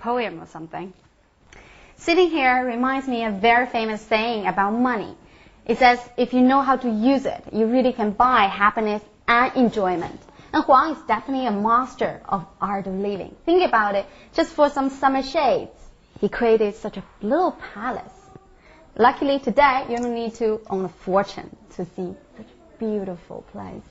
poem or something. Sitting here reminds me of a very famous saying about money. It says, if you know how to use it, you really can buy happiness and enjoyment. And Huang is definitely a master of art of living. Think about it. Just for some summer shades, he created such a little palace. Luckily today, you don't need to own a fortune to see such a beautiful place.24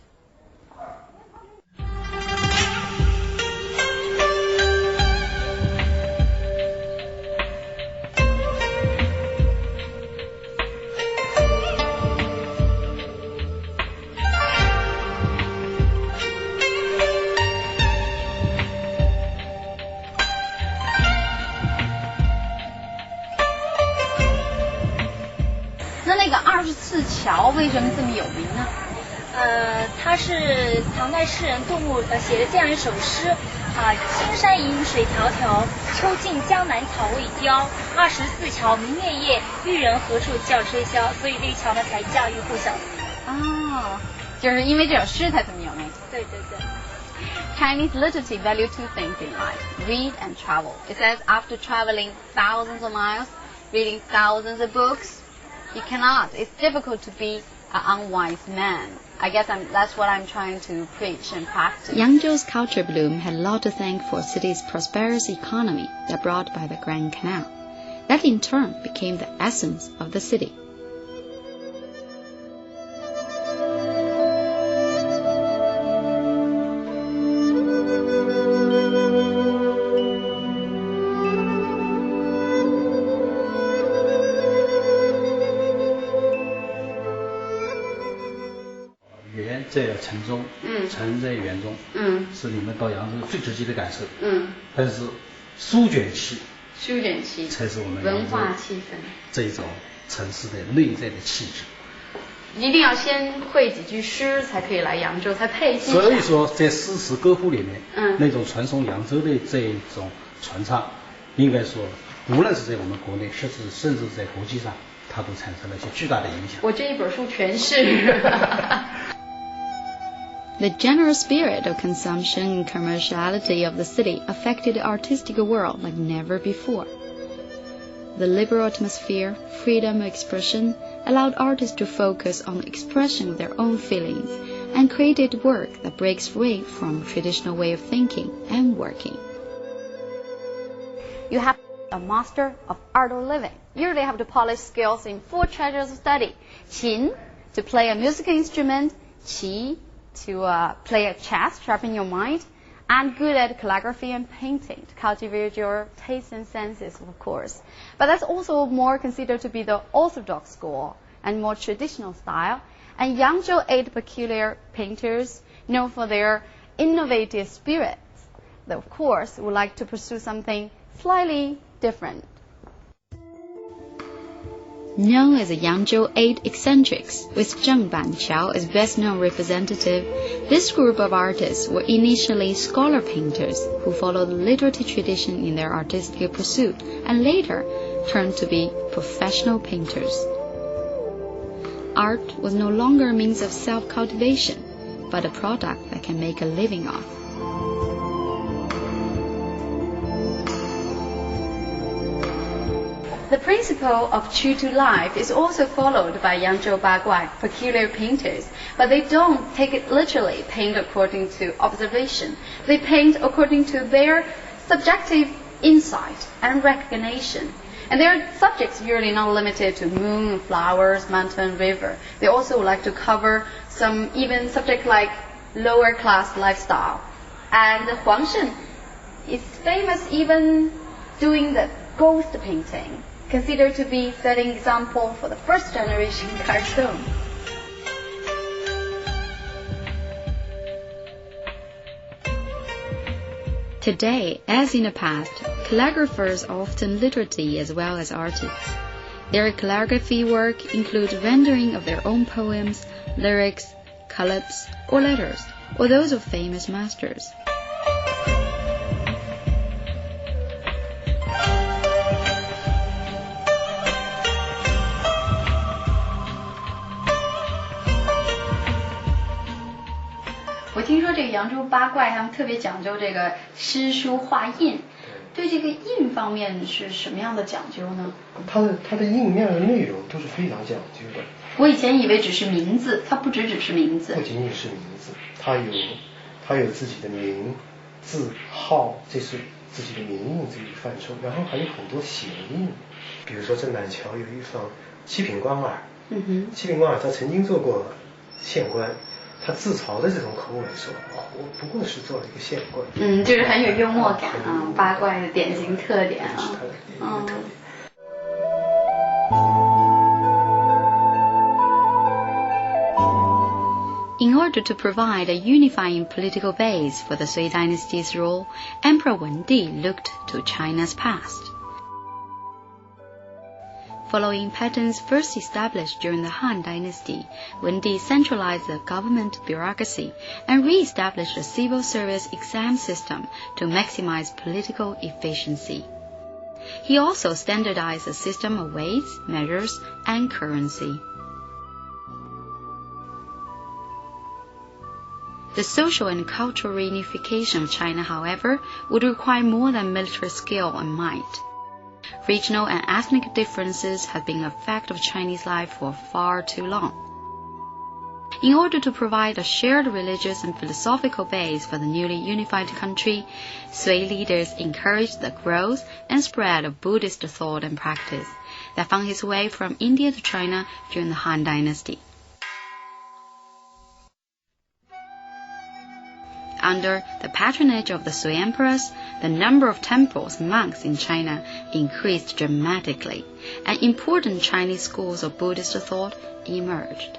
桥为什么这么有名呢？它是唐代诗人杜牧写的这样一首诗啊，青山隐水迢迢，秋尽江南草未凋。24桥明月夜，玉人何处教吹箫？所以这个桥呢才家喻户晓。哦，就是因为这首诗才这么有名。对对对。Chinese literature value two things in life: read and travel. It says after traveling thousands of miles, reading thousands of books, you cannot. It's difficult to be an unwise man. I guess that's what I'm trying to preach and practice. Yangzhou's culture bloom had a lot to thank for the city's prosperous economy that brought by the Grand Canal. That in turn became the essence of the city.园在城中，城在园中，是你们到扬州最直接的感受。但是书卷气才是我们文化气氛这一种城市的内在的气质。一定要先会几句诗才可以来扬州，才配欣赏。所以说，在诗词歌赋里面，那种传颂扬州的这一种传唱，应该说，无论是在我们国内，甚至在国际上，它都产生了一些巨大的影响。我这一本书全是。The general spirit of consumption and commerciality of the city affected the artistic world like never before. The liberal atmosphere, freedom of expression, allowed artists to focus on the expression of their own feelings and created work that breaks free from traditional way of thinking and working. You have a master of art of living. You really have to polish skills in 4 treasures of study. Qin, to play a musical instrument. Qi, to play at chess, sharpen your mind. And good at calligraphy and painting, to cultivate your tastes and senses, of course. But that's also more considered to be the orthodox school and more traditional style. And Yangzhou 8 peculiar painters, known for their innovative spirits, that of course would like to pursue something slightly different. Known as the Yangzhou 8 eccentrics, with Zheng Banqiao as best-known representative, this group of artists were initially scholar painters who followed the literary tradition in their artistic pursuit and later turned to be professional painters. Art was no longer a means of self-cultivation, but a product that can make a living off. The principle of true to life is also followed by Yangzhou Baguai, peculiar painters, but they don't take it literally, paint according to observation. They paint according to their subjective insight and recognition. And their subjects usually not limited to moon, flowers, mountain, river. They also like to cover some even subject like lower class lifestyle. And Huang Shen is famous even doing the ghost painting, considered to be setting example for the first generation cartoon. Today, as in the past, calligraphers are often literati as well as artists. Their calligraphy work includes rendering of their own poems, lyrics, collops, or letters, or those of famous masters. I 听说这个扬州八怪他们特别讲究这个诗书画印，对这个印方面是什么样的讲究呢？它的印面的内容都是非常讲究的。我以前以为只是名字，它不只是名字。不仅仅是名字，它有自己的名字号，这是自己的名印这一范畴，然后还有很多谐印。比如说正南桥有一双七品官儿，七品官儿他曾经做过县官，他自嘲的这种口吻说：“我不过是做了一个县官。”就是很有幽默感啊，八怪的典型特点啊。是他的一个特点。In order to provide a unifying political base for the Sui dynasty's rule, Emperor Wendi looked to China's past. Following patterns first established during the Han Dynasty, Wendi centralized the government bureaucracy and re-established a civil service exam system to maximize political efficiency. He also standardized the system of weights, measures, and currency. The social and cultural reunification of China, however, would require more than military skill and might. Regional and ethnic differences have been a fact of Chinese life for far too long. In order to provide a shared religious and philosophical base for the newly unified country, Sui leaders encouraged the growth and spread of Buddhist thought and practice that found its way from India to China during the Han Dynasty. Under the patronage of the Sui emperors, the number of temples and monks in China increased dramatically, and important Chinese schools of Buddhist thought emerged.